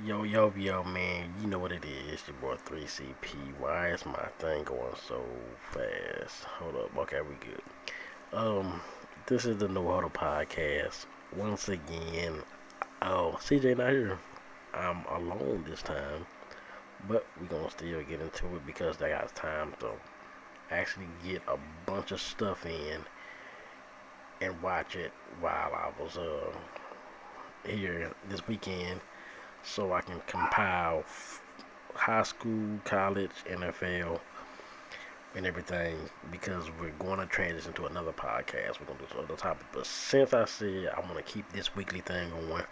Yo, man, you know what it is, your boy 3CP. Why is my thing going so fast? Hold up, okay, we good. Um, this is the No Huddle Podcast. Once again, CJ not here. I'm alone this time, but we're gonna still get into it because I got time to actually get a bunch of stuff in and watch it while I was here this weekend so I can compile high school, college, NFL, and everything because we're going to transition to another podcast. We're going to do some other topic. But since I said I want to keep this weekly thing going,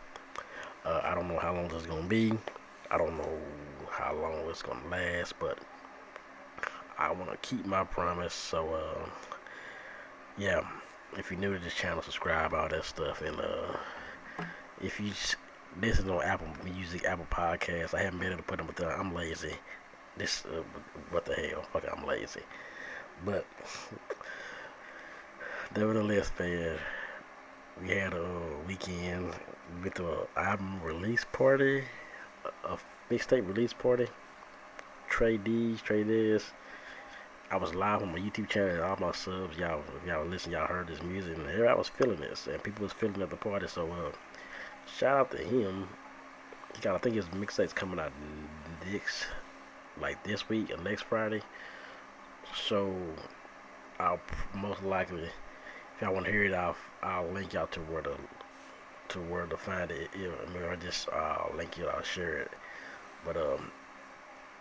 I don't know how long this is going to be. I don't know how long it's going to last, but I want to keep my promise. So, yeah, if you're new to this channel, subscribe, all that stuff. And if you listen on Apple Music, Apple Podcasts, I haven't been able to put them, but I'm lazy. This, what the hell? Fuck, I'm lazy. But nevertheless, man, we had a weekend with an album release party, a mixtape release party. Trey D's, Trey this. I was live on my YouTube channel and all my subs. Y'all, if y'all listen, y'all heard this music, and here I was feeling this, and people was feeling at the party. So, shout out to him. He got, I think his mixtape's coming out next, like this week or next Friday. So, I'll most likely, if y'all want to hear it, I'll link y'all to where to find it. I mean, I just link it, I'll share it. But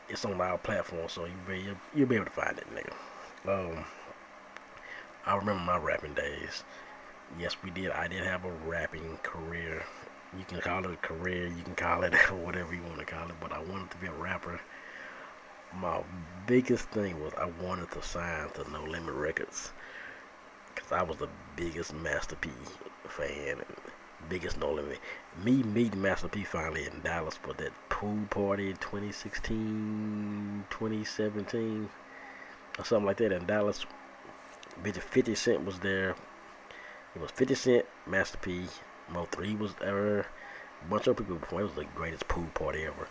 it's on our platform, so you'll be able to find it, nigga. Um, I remember my rapping days. Yes, we did. I did have a rapping career. You can call it a career. You can call it whatever you want to call it. But I wanted to be a rapper. My biggest thing was I wanted to sign to No Limit Records because I was the biggest Master P fan and biggest No Limit. Me meeting Master P finally in Dallas for that pool party in 2016, 2017, or something like that in Dallas. Bitch, 50 Cent was there. It was 50 Cent, Master P, Mo 3 was there. A bunch of people before. It was the greatest pool party ever.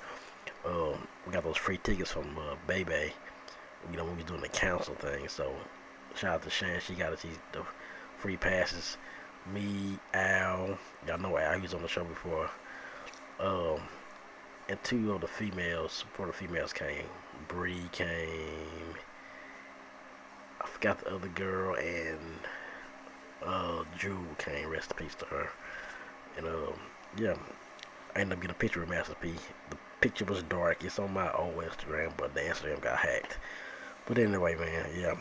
We got those free tickets from Bebe. When we was doing the council thing. So shout out to Shan. She got us the free passes. Me, Al, y'all know Al. He was on the show before. Um, and two of the females, four of the females came. Bree came. I forgot the other girl, and Drew came. Rest in peace to her. And yeah, I ended up getting a picture of Master P. The picture was dark. It's on my old Instagram, but the Instagram got hacked. But anyway, man, yeah,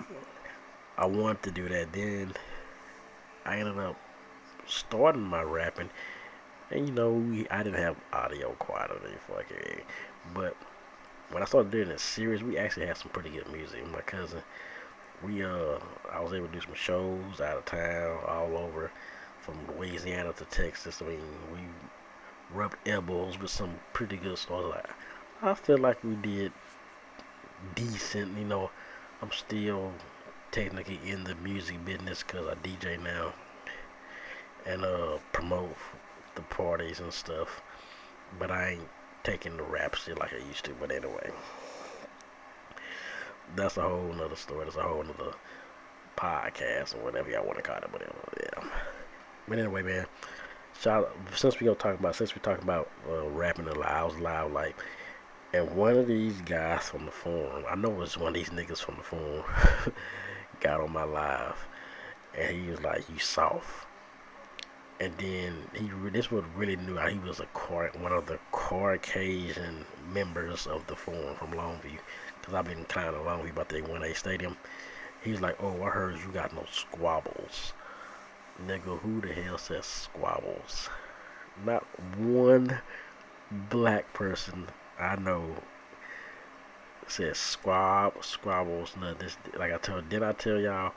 I wanted to do that. Then I ended up starting my rapping, and I didn't have audio quality, fucking. But when I started doing it serious, we actually had some pretty good music. My cousin, we I was able to do some shows out of town, all over, from Louisiana to Texas. I mean, we rubbed elbows with some pretty good stars. Like, I feel like we did decent. I'm still technically in the music business because I DJ now and promote the parties and stuff. But I ain't taking the rap shit like I used to. But anyway, that's a whole nother story. That's a whole nother podcast or whatever y'all want to call it. But yeah. But anyway, man. Since we talking about rapping aloud, I was loud like, and one of these guys from the forum, I know it's one of these niggas from the forum, got on my live, and he was like, "You soft." And then this was really new. He was one of the Caucasian members of the forum from Longview, because I've been kind of Longview about the 1A stadium. He's like, "Oh, I heard you got no squabbles." Nigga, who the hell says squabbles? Not one black person I know says squabbles. Nothing. Did I tell y'all?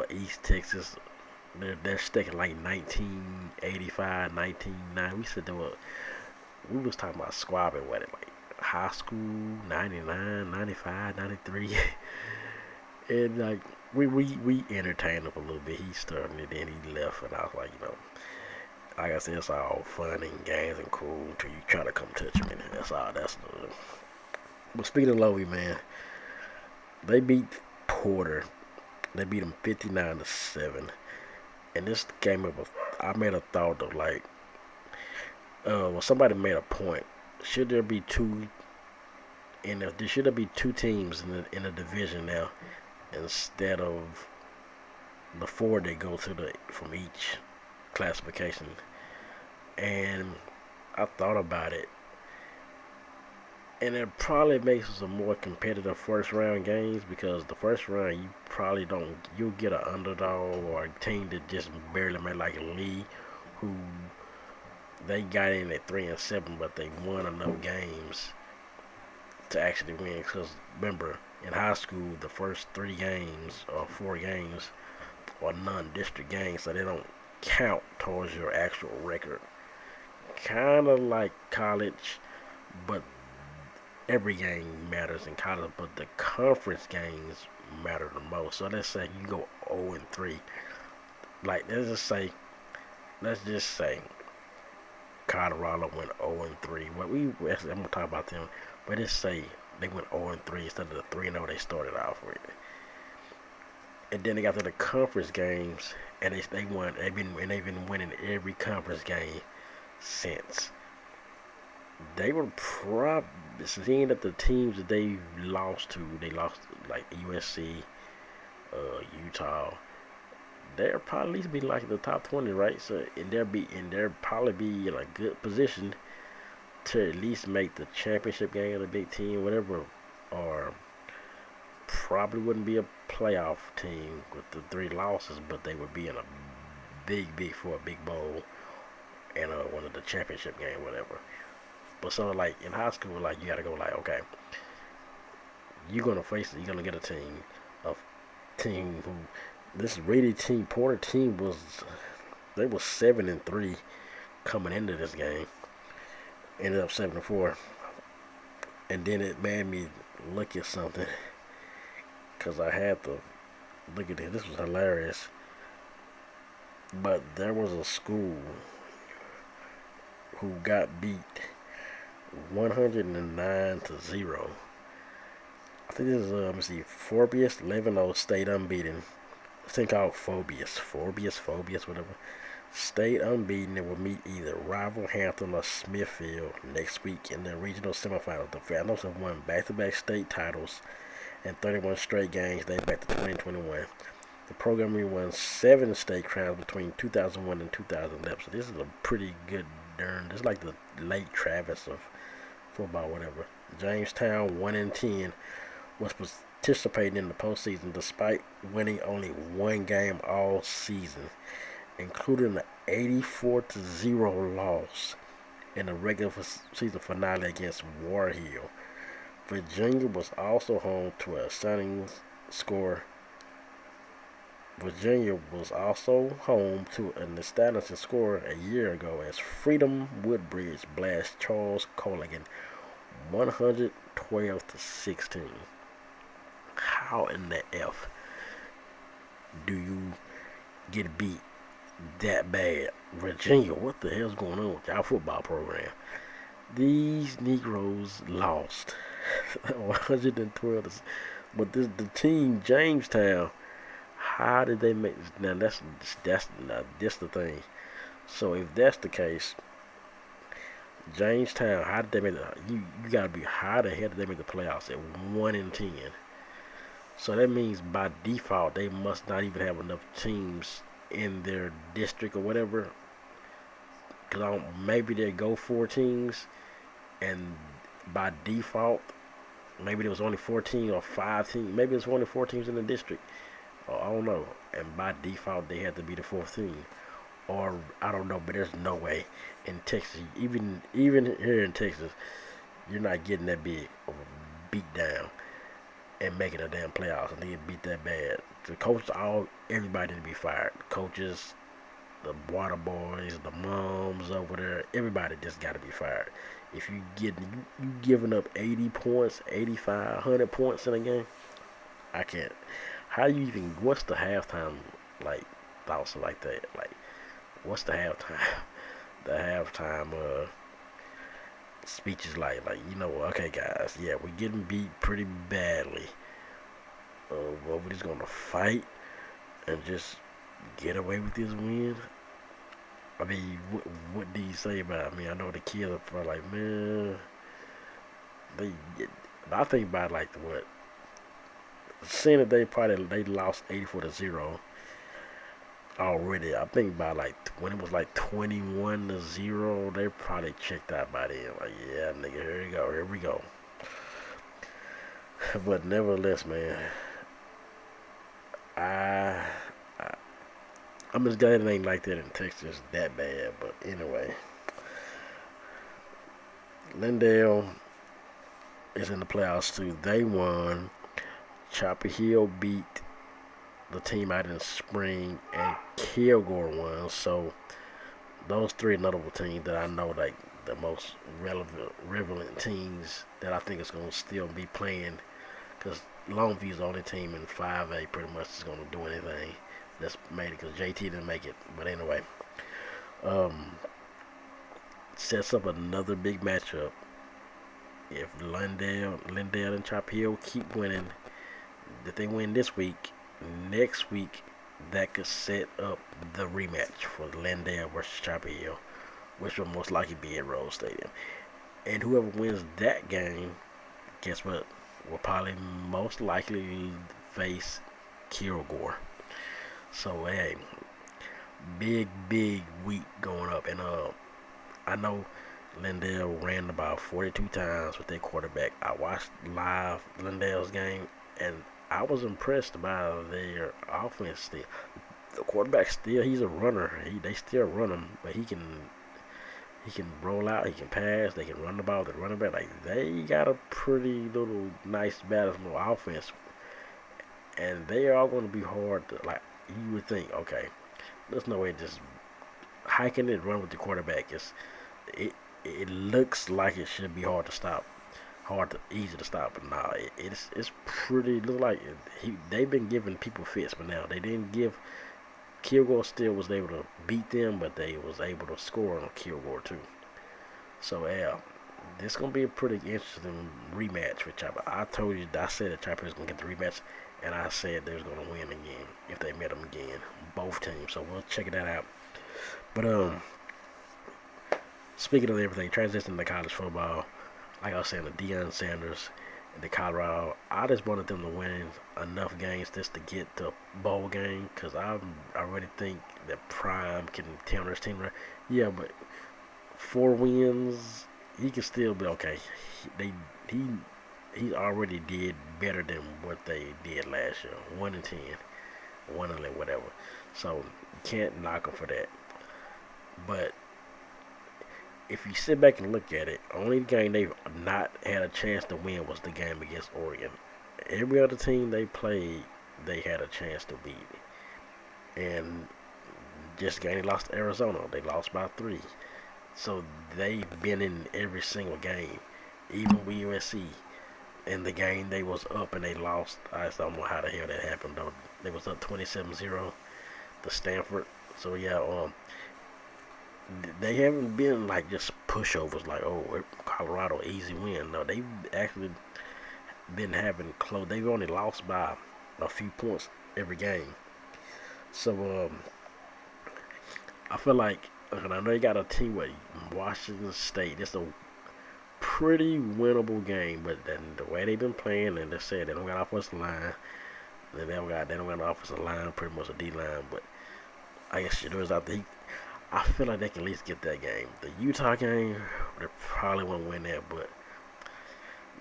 East Texas, they're stuck in like 1985, 1990. We said we was talking about squabbing what, like high school, 99, 95, 93. And like we entertained him a little bit. He started and then he left, and I was like, like I said, it's all fun and games and cool until you try to come touch me. That's all. That's the. But speaking of Lowy, man, they beat Porter. They beat them 59-7. And this came up with, I made a thought of like, well, somebody made a point. Should there be two there should there be two teams in the division now instead of the four that go to the from each classification? And I thought about it, and it probably makes some more competitive first round games because the first round you probably don't you'll get an underdog or a team that just barely made like Lee, who they got in at 3-7, but they won enough games to actually win. Because remember, in high school, the first 3 games or 4 games are non-district games, so they don't count towards your actual record. Kind of like college, but every game matters in college, but the conference games matter the most. So let's say you go 0-3. Like let's just say Colorado went 0-3. Well, I'm gonna talk about them, but let's say they went 0-3 instead of the 3-0 they started off with. And then they got to the conference games, and they won. They've been winning every conference game since. They were probably seeing that the teams that they lost like USC, Utah. They'll probably at least be like the top 20, right? So they'll probably be in a good position to at least make the championship game of the Big Ten, whatever, or probably wouldn't be a playoff team with the 3 losses, but they would be in a big for a big bowl and one of the championship game, whatever. But so like in high school, like you gotta go like, okay, you're gonna get a team who this rated team, Porter team they was 7-3 coming into this game, ended up 7-4, and then it made me look at something because I had to look at it. This was hilarious, but there was a school who got beat 109-0. I think this is let me see, Phoebus 11-0 stayed unbeaten. This thing called Phoebus, whatever. Stayed unbeaten and will meet either rival Hampton or Smithfield next week in the regional semifinals. The Vandals have won back-to-back state titles and 31 straight games dating back to 2021. The program won 7 state crowns between 2001 and 2011. So this is a pretty good this is like the late Travis of football, whatever. Jamestown 1-10 was participating in the postseason despite winning only 1 game all season, including an 84-0 loss in the regular season finale against War Hill. Virginia was also home to a stunning score. Virginia was also home to an astonishing score a year ago as Freedom Woodbridge blasted Charles Colligan 112-16. How in the F do you get beat that bad? Virginia, what the hell's going on with y'all football program? These Negroes lost 112. But the team Jamestown, how did they make? Now that's the thing. So if that's the case, Jamestown, how did they make the? You gotta be, how the hell did they make the playoffs at 1-10? So that means by default they must not even have enough teams in their district or whatever. Cause maybe they go 4 teams, and by default maybe there was only 14 or 5 teams. Maybe there's only 4 teams in the district. Or I don't know. And by default they had to be the 4th team. Or I don't know, but there's no way in Texas, even here in Texas, you're not getting that big of a beat down and making a damn playoffs and they get beat that bad. The coach, everybody to be fired. The coaches, the water boys, the moms over there, everybody just got to be fired. If you giving up 80 points, 85, 100 points in a game, I can't. How you even? What's the halftime like thoughts like that? Like, what's the halftime? the halftime speeches like okay guys, yeah, we're getting beat pretty badly. But we're just gonna fight and just get away with this win. I mean, what do you say about it? I mean, I know the kids are probably like, man, they. I think about like what, seeing that they lost 84-0 already. I think by like when it was like 21-0, they probably checked out by then. Like, yeah, nigga, here we go. But nevertheless, man, I, I I'm just glad it ain't like that in Texas that bad. But anyway, Lindale is in the playoffs too. They won. Chopper Hill beat the team out in spring, and Kilgore won. So those three notable teams that I know, like the most relevant teams that I think is going to still be playing, because Longview's the only team in 5A pretty much is going to do anything that's made it, because JT didn't make it. But anyway, um, sets up another big matchup. If Lindale and Chop Hill keep winning, if they win this week, next week that could set up the rematch for Lindale versus Chop Hill, which will most likely be at Rose Stadium. And whoever wins that game, guess what? Will probably most likely face Kilgore. So hey, big week going up, and I know Lindale ran about 42 times with their quarterback. I watched live Lindale's game, and I was impressed by their offense. Still, the quarterback he's a runner. They still run him, but he can roll out, he can pass, they can run the ball, they run it back. Like, they got a pretty little nice balanced little offense, and they are all going to be hard to, like, you would think, okay, there's no way just hiking it, run with the quarterback. It looks like it should be hard to stop, easy to stop, but nah, it's pretty, look like they've been giving people fits, but now they didn't give. Kilgore still was able to beat them, but they was able to score on Kilgore too. So yeah, this gonna be a pretty interesting rematch with Chopper. I said that Chopper was gonna get the rematch, and I said they was gonna win again if they met them again, both teams. So we'll check that out. But speaking of everything, transitioning to college football, like I was saying, the Deion Sanders and the Colorado, I just wanted them to win enough games just to get the bowl game, because I really think that Prime can turn his team around. Yeah, but 4 wins, he can still be okay. He he already did better than what they did last year. 1-10, 1-11, whatever. So you can't knock him for that. But if you sit back and look at it, only game they've not had a chance to win was the game against Oregon. Every other team they played, they had a chance to beat. And just game they lost to Arizona, they lost by 3. So they've been in every single game, even with USC. In the game they was up and they lost. I just don't know how the hell that happened though. They was up 27-0 to Stanford. So yeah, they haven't been like just pushovers like, oh, Colorado easy win. No, they've actually been having close. They've only lost by a few points every game. So I feel like, and I know you got a team with Washington State. It's a pretty winnable game, but then the way they've been playing, and they said they don't got offensive line. They don't got an offensive line, pretty much a D line. But I guess Shador's out there. I feel like they can at least get that game. The Utah game, they probably won't win that, but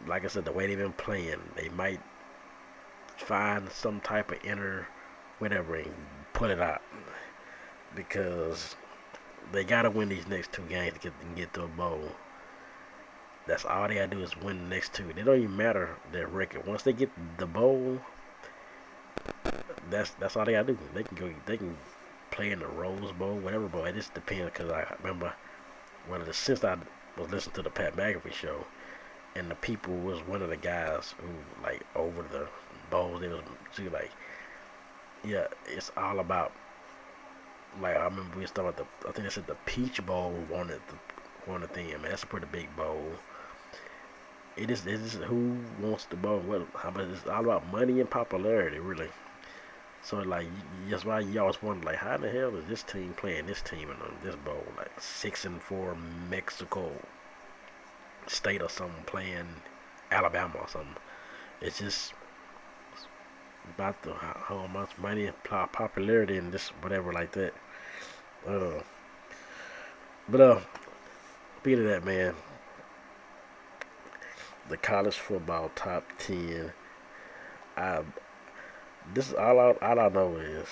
like I said, the way they've been playing, they might find some type of inner whatever and put it out, because they gotta win these next 2 games to get to a bowl. That's all they gotta do is win the next 2. They don't even matter their record. Once they get the bowl, that's all they gotta do. They can play in the Rose Bowl, whatever bowl. It just depends, because I remember since I was listening to the Pat McAfee show, and the people was one of the guys who like over the bowls. They was like, yeah, it's all about Like I remember we was talking about I think they said the Peach Bowl won the thing. Man, that's a pretty big bowl. It is who wants the bowl. What? How much? It's all about money and popularity, really. So like that's why you always wonder like how in the hell is this team playing this team in this bowl? Like 6-4 Mexico State or something playing Alabama or something. It's just about the how much money and popularity and this whatever like that. Uh, but speaking of that, man, the college football top 10. I this is all I know is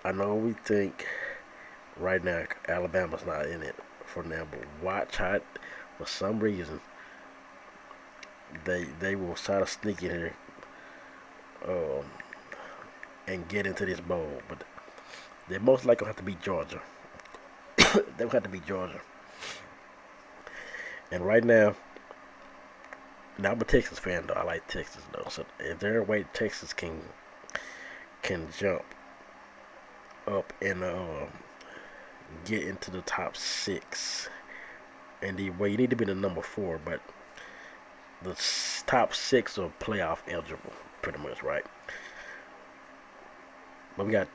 I know we think right now Alabama's not in it for now, but watch how for some reason they will try to sneak in here um, and get into this bowl, but they most likely have to beat Georgia. They'll have to beat Georgia, and right now I'm a Texas fan though. I like Texas though, so is there a way Texas can jump up and get into the top six? And well, you need to be the number four, but the top six are playoff eligible, pretty much, right? But we got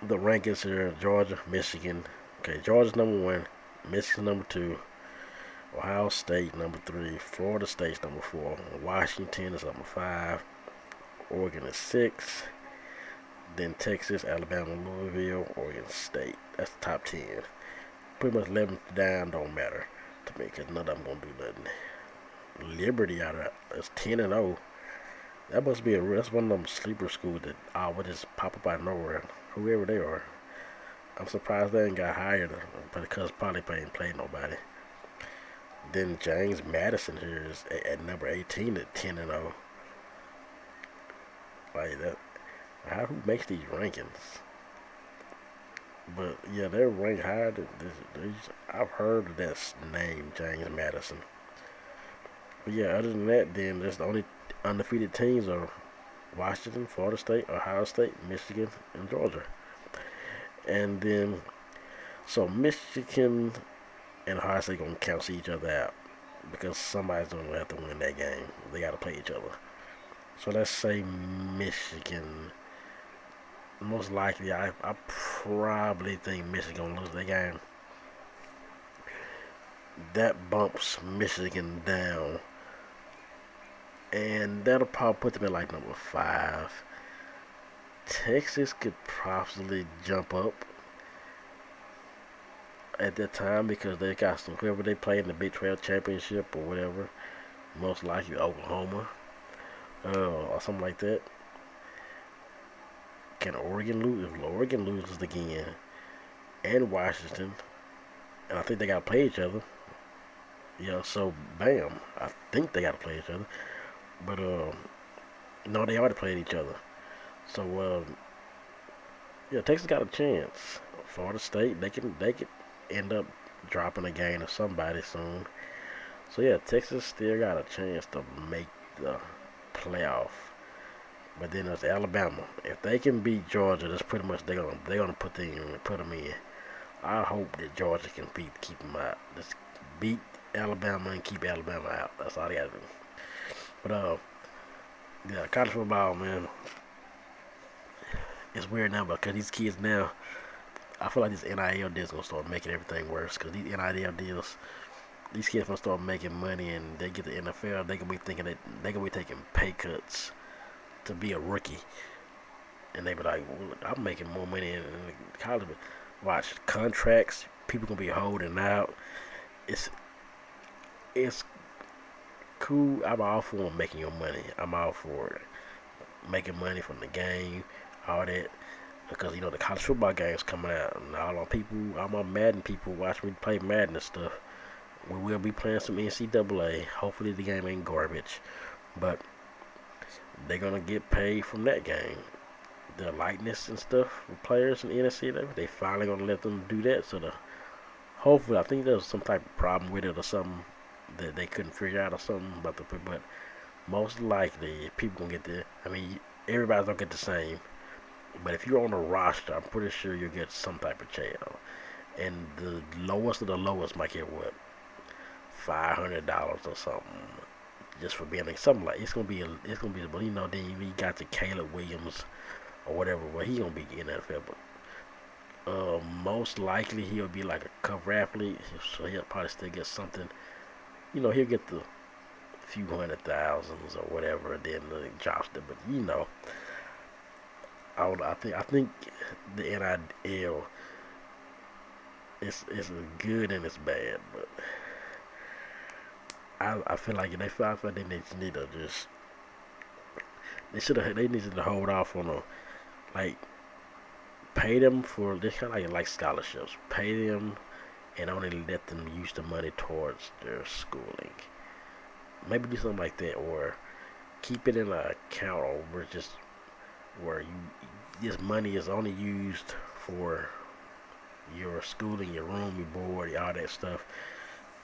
the rankings here: Georgia, Michigan. Okay, Georgia's number one, Michigan's number two, Ohio State number three, Florida State's number four, Washington is number five, Oregon is six, then Texas, Alabama, Louisville, Oregon State. That's the top 10. Pretty much 11 down don't matter to me because none of them gonna do nothing. Liberty out of that's 10-0. That must be that's one of them sleeper schools that would just pop up out of nowhere. Whoever they are, I'm surprised they ain't got hired because probably ain't played nobody. Then James Madison here is at number 18 at 10-0. Like that, who makes these rankings? But yeah, they're ranked higher than this. I've heard of that name, James Madison. But yeah, other than that, then there's the only undefeated teams are Washington, Florida State, Ohio State, Michigan, and Georgia. And then, so Michigan and Ohio State gonna cancel each other out because somebody's gonna have to win that game. They gotta play each other. So let's say Michigan. Most likely, I probably think Michigan gonna lose their game. That bumps Michigan down, and that'll probably put them at like number five. Texas could possibly jump up at that time because they got some whoever they play in the Big 12 championship or whatever. Most likely Oklahoma or something like that. Can Oregon lose? If Oregon loses again, and Washington, and I think they got to play each other. Yeah, so bam, I think they got to play each other. But no, they already played each other. So yeah, Texas got a chance. Florida State, they could end up dropping a game to somebody soon. So yeah, Texas still got a chance to make the playoff. But then there's Alabama. If they can beat Georgia, that's pretty much they're gonna put them in. I hope that Georgia can keep them out. Just beat Alabama and keep Alabama out. That's all they gotta do. But yeah, college football, man, it's weird now because these kids now, I feel like this NIL deals gonna start making everything worse. Because these NIL deals, these kids gonna start making money and they get the NFL, they gonna be thinking that they gonna be taking pay cuts to be a rookie, and they be like, well, I'm making more money in college. But watch contracts, people gonna be holding out. It's it's cool. I'm all for making your money. I'm all for it. Making money from the game, all that. Because the college football games coming out, and all my Madden people watch me play Madden and stuff. We will be playing some NCAA. Hopefully the game ain't garbage, but they're gonna get paid from that game. The likeness and stuff with players in the NCAA, they finally gonna let them do that. So hopefully, I think there's some type of problem with it or something that they couldn't figure out or something about but most likely people gonna get the. I mean, everybody's gonna get the same. But if you're on a roster, I'm pretty sure you'll get some type of child. And the lowest of the lowest might get what, $500 or something, just for being like something like it's gonna be but then you got the Caleb Williams or whatever. Well, he gonna be in the NFL, but most likely he'll be like a cover athlete, so he'll probably still get something. He'll get the few hundred thousands or whatever, and then drops it. But I think the NIL is good and it's bad, but I feel like I feel like they need to just they needed to hold off on like pay them for this kind of like scholarships, pay them and only let them use the money towards their schooling. Maybe do something like that, or keep it in an account, or where this money is only used for your schooling, your room, your board, all that stuff.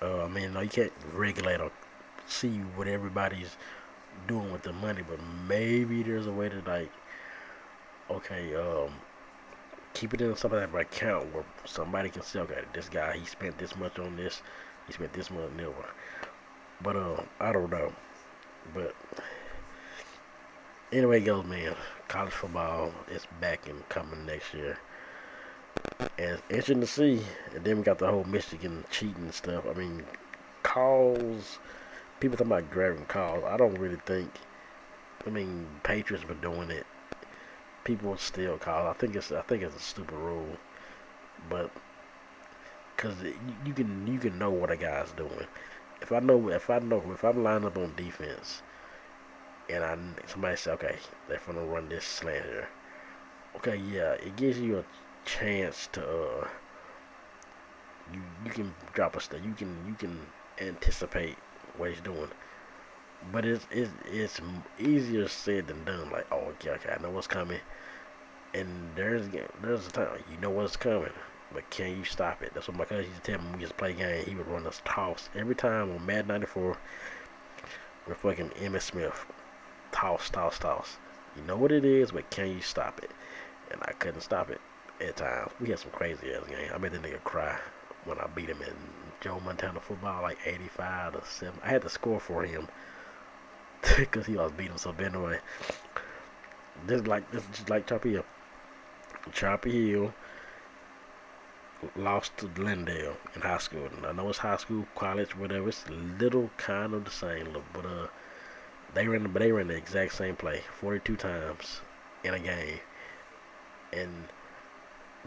I mean, no, you can't regulate or see what everybody's doing with the money, but maybe there's a way to like, okay, keep it in some type of account where somebody can say, okay, this guy he spent this much on this, he spent this much on that one. But I don't know. But anyway, goes man, college football is back and coming next year, and it's interesting to see. And then we got the whole Michigan cheating stuff. I mean, calls. People talking about grabbing calls. I don't really think. I mean, Patriots were doing it. People still call. I think it's a stupid rule, but because you can know what a guy's doing. If I'm lined up on defense and somebody say, okay, they're gonna run this slant here. Okay, yeah, it gives you a chance to you can drop a step. You can anticipate what he's doing. But it's easier said than done. Like, oh, okay, I know what's coming, and there's a time you know what's coming, but can you stop it? That's what my cousin used to tell me when we used to play game. He would run us toss every time on Madden '94 with fucking Emmitt Smith. Toss, toss, toss. You know what it is, but can you stop it? And I couldn't stop it at times. We had some crazy ass game. I made the nigga cry when I beat him in Joe Montana football, like 85 to 7. I had to score for him because he was beating him. So anyway, this is like Choppy Hill. Choppy Hill lost to Glendale in high school. And I know it's high school, college, whatever. It's little kind of the same, but they ran the exact same play 42 times in a game, and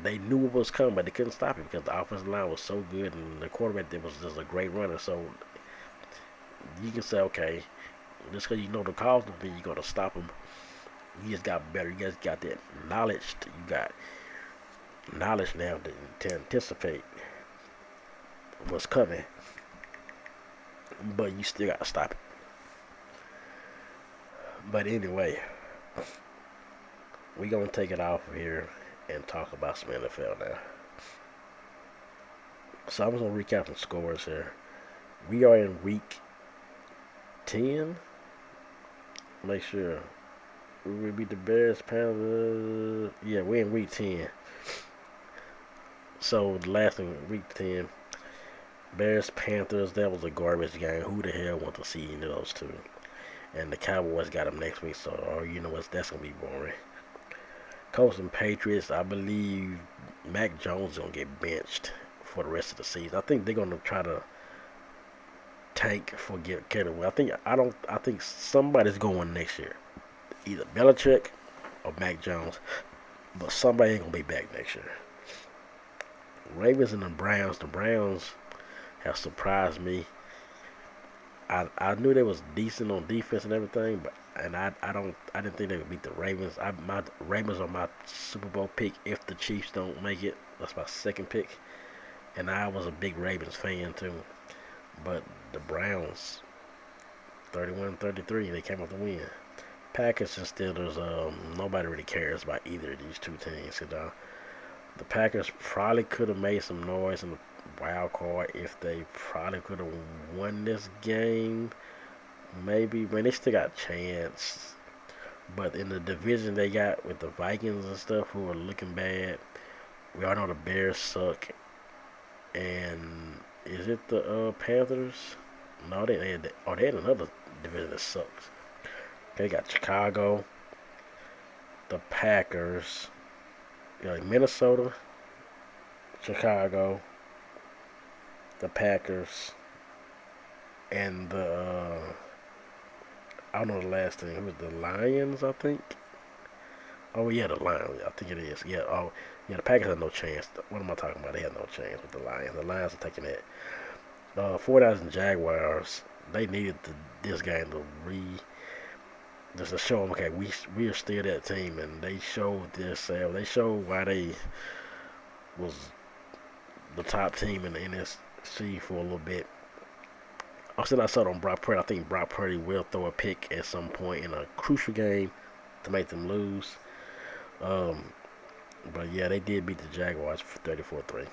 they knew what was coming, but they couldn't stop it because the offensive line was so good, and the quarterback there was just a great runner. So you can say, okay, just because you know the calls don't mean you're gonna stop them. You just got better. You guys got that knowledge. You got knowledge now to anticipate what's coming, but you still gotta stop it. But anyway, we gonna take it off of here and talk about some NFL now. So I'm gonna recap some scores here. We are in week 10. Make sure we beat the Bears, Panthers. Yeah, we're in week 10. So the last thing, week 10, Bears, Panthers. That was a garbage game. Who the hell wants to see any of those two? And the Cowboys got them next week, so you know what? That's gonna be boring. Colts and Patriots. I believe Mac Jones is gonna get benched for the rest of the season. I think they're gonna try to tank for Kevin Will. I think somebody's going next year. Either Belichick or Mac Jones. But somebody ain't gonna be back next year. Ravens and the Browns. The Browns have surprised me. I knew they was decent on defense and everything, but I didn't think they would beat the Ravens. My Ravens are my Super Bowl pick if the Chiefs don't make it. That's my second pick, and I was a big Ravens fan too. But the Browns, 31-33, they came up to win. Packers and Steelers, nobody really cares about either of these two teams. The Packers probably could have made some noise in the wild card if they probably could have won this game. Maybe, man, they still got a chance. But in the division they got with the Vikings and stuff, who are looking bad, we all know the Bears suck. And is it the Panthers? No, they had another division that sucks. They got Chicago, the Packers, Minnesota, Chicago, the Packers, and the I don't know the last thing. Who was the Lions? I think. Oh yeah, the Lions. I think it is. Yeah. Oh yeah, the Packers had no chance. What am I talking about? They had no chance with the Lions. The Lions are taking that. 49ers and Jaguars. They needed this game to just to show them, okay, we are still that team, and they showed themselves. They showed why they was the top team in the NFC for a little bit. I'm still not sold on Brock Purdy. I think Brock Purdy will throw a pick at some point in a crucial game to make them lose. Um, but yeah, they did beat the Jaguars for 34-3.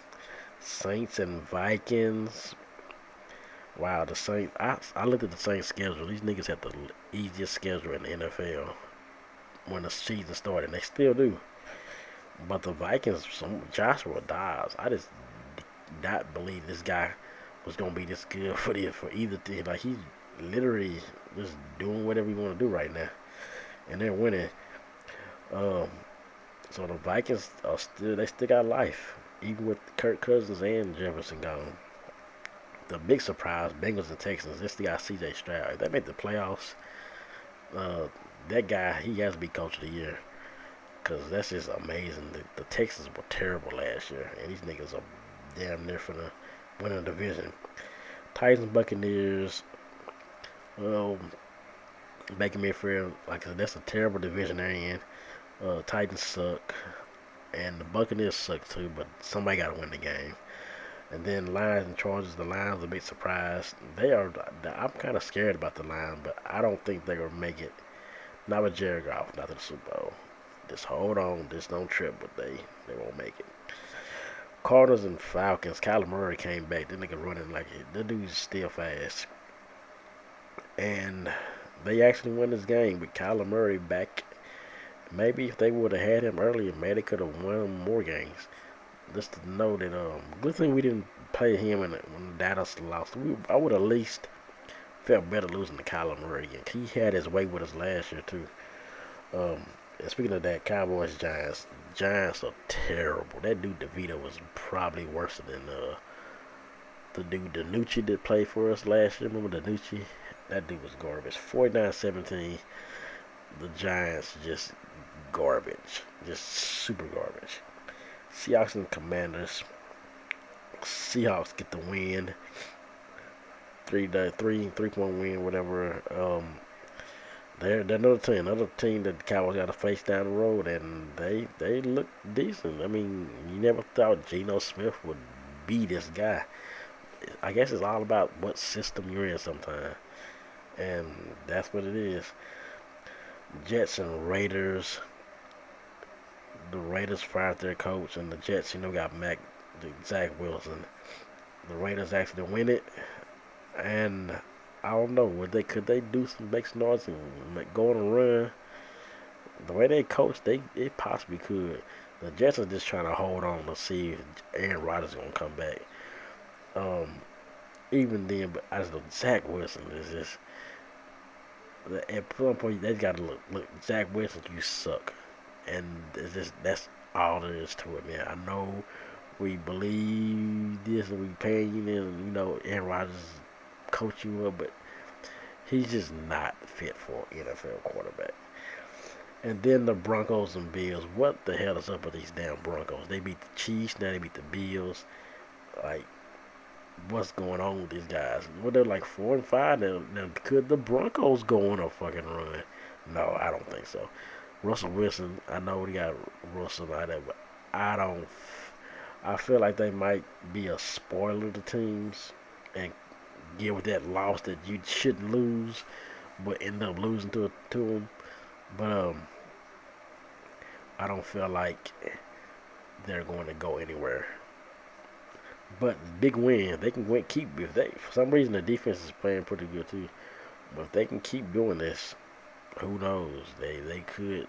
Saints and Vikings. Wow, the Saints. I looked at the Saints schedule. These niggas had the easiest schedule in the NFL when the season started. They still do. But the Vikings, Joshua Dobbs. I just did not believe this guy was gonna be this good for either team. Like he's literally just doing whatever he want to do right now, and they're winning. Um, so the Vikings are still got life, even with Kirk Cousins and Jefferson gone. The big surprise, Bengals and Texans. This guy C.J. Stroud. If they make the playoffs, uh, that guy he has to be coach of the year because that's just amazing. The Texans were terrible last year, and these niggas are damn near for the winning the division. Titans, Buccaneers. Well, Baker Mayfield, like I said, that's a terrible division they're in. Titans suck, and the Buccaneers suck too. But somebody got to win the game. And then Lions and Chargers. The Lions a big surprise. They are. I'm kind of scared about the Lions, but I don't think they're gonna make it. Not with Jared Goff, not to the Super Bowl. Just hold on, just don't trip, but they won't make it. Cardinals and Falcons. Kyler Murray came back. That nigga running like it. The dude's still fast, and they actually won this game with Kyler Murray back. Maybe if they would have had him earlier, maybe they could have won more games. Just to know that, good thing we didn't play him when Dallas lost. I would at least felt better losing to Kyler Murray again. He had his way with us last year too. Um, and speaking of that, Cowboys Giants. Giants are terrible. That dude DeVito was probably worse than the dude Danucci that played for us last year. Remember Danucci? That dude was garbage. 49-17. The Giants just garbage. Just super garbage. Seahawks and Commanders. Seahawks get the win. 3-point win, whatever. They're another team that the Cowboys got to face down the road, and they look decent. I mean, you never thought Geno Smith would be this guy. I guess it's all about what system you're in sometimes, and that's what it is. Jets and Raiders. The Raiders fired their coach, and the Jets, got Zach Wilson. The Raiders actually win it, and I don't know. Could they make some noise and go on a run? The way they coach, they possibly could. The Jets are just trying to hold on to see if Aaron Rodgers is gonna come back. Um, Even then, but I just know Zach Wilson is just. At some point, they got to look. Zach Wilson, you suck, and it's just that's all there is to it, man. I know we believe this and we paying you, and Aaron Rodgers coach you up, but he's just not fit for an NFL quarterback. And then the Broncos and Bills. What the hell is up with these damn Broncos? They beat the Chiefs, now they beat the Bills. Like, what's going on with these guys? Well, they're like 4-5 now. Could the Broncos go on a fucking run? No, I don't think so. Russell Wilson, I know we got Russell out there, but I don't. I feel like they might be a spoiler to teams and give with that loss that you shouldn't lose, but end up losing to them. But I don't feel like they're going to go anywhere. But big win, they can keep if they for some reason the defense is playing pretty good too. But if they can keep doing this, Who knows? They could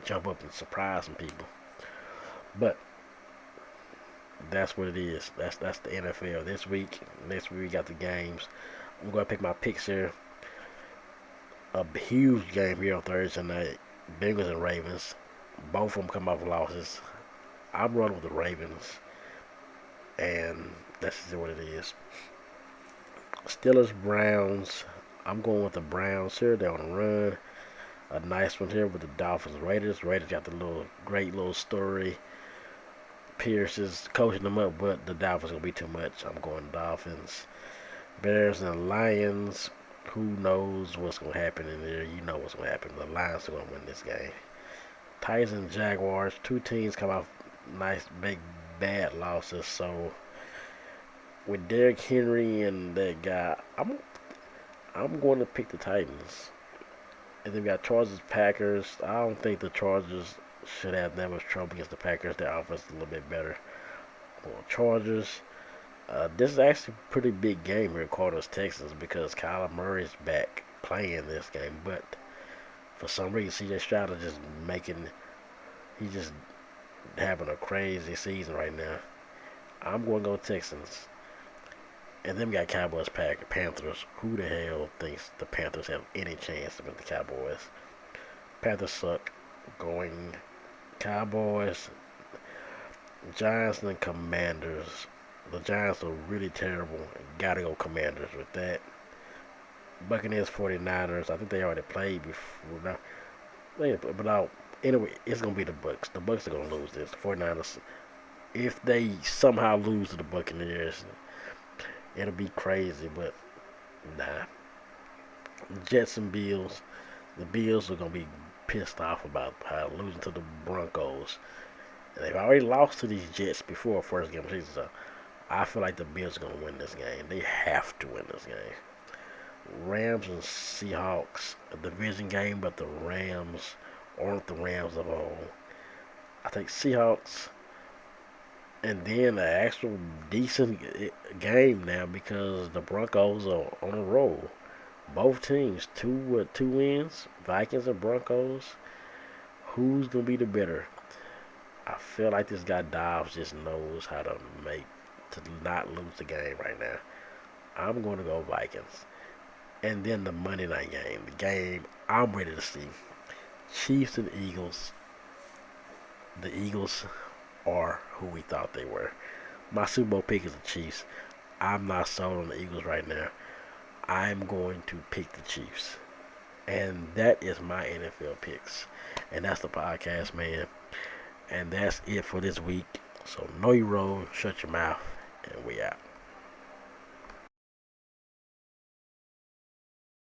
jump up and surprise some people. But that's what it is. That's the NFL this week. Next week we got the games. I'm gonna pick my picks here. A huge game here on Thursday night. Bengals and Ravens. Both of them come off losses. I'm running with the Ravens, and that's just what it is. Steelers Browns. I'm going with the Browns here. They're on the run. A nice one here with the Dolphins Raiders. Raiders got the great little story. Pierce is coaching them up, but the Dolphins gonna be too much. I'm going Dolphins. Bears and Lions. Who knows what's gonna happen in there? You know what's gonna happen. The Lions are gonna win this game. Titans and Jaguars. Two teams come off nice big bad losses. So with Derrick Henry and that guy, I'm going to pick the Titans. And then we got Chargers Packers. I don't think the Chargers should have that much trouble against the Packers. Their offense is a little bit better. Well, Chargers. This is actually a pretty big game here, Cardinals Texans, because Kyler Murray's back playing this game. But for some reason, C.J. Stroud is just he's just having a crazy season right now. I'm going to go Texans. And then we got Cowboys Panthers. Who the hell thinks the Panthers have any chance to beat the Cowboys? Panthers suck. Going Cowboys, Giants, and Commanders. The Giants are really terrible. Gotta go Commanders with that. Buccaneers 49ers. I think they already played before. But anyway, it's gonna be the Bucks. The Bucks are gonna lose this. 49ers. If they somehow lose to the Buccaneers, it'll be crazy. But nah. Jets and Bills. The Bills are gonna be pissed off about losing to the Broncos. And they've already lost to these Jets before first game of the season. So I feel like the Bills are gonna win this game. They have to win this game. Rams and Seahawks, a division game, but the Rams aren't the Rams of old. I think Seahawks, and then an actual decent game now because the Broncos are on a roll. Both teams, two wins, Vikings and Broncos. Who's gonna be the better? I feel like this guy Dobbs just knows how to not lose the game right now. I'm going to go Vikings. And then the Monday night game, the game I'm ready to see. Chiefs and Eagles. The Eagles are who we thought they were. My Super Bowl pick is the Chiefs. I'm not sold on the Eagles right now. I'm going to pick the Chiefs. And that is my NFL picks. And that's the podcast, man. And that's it for this week. So know your role, shut your mouth, and we out.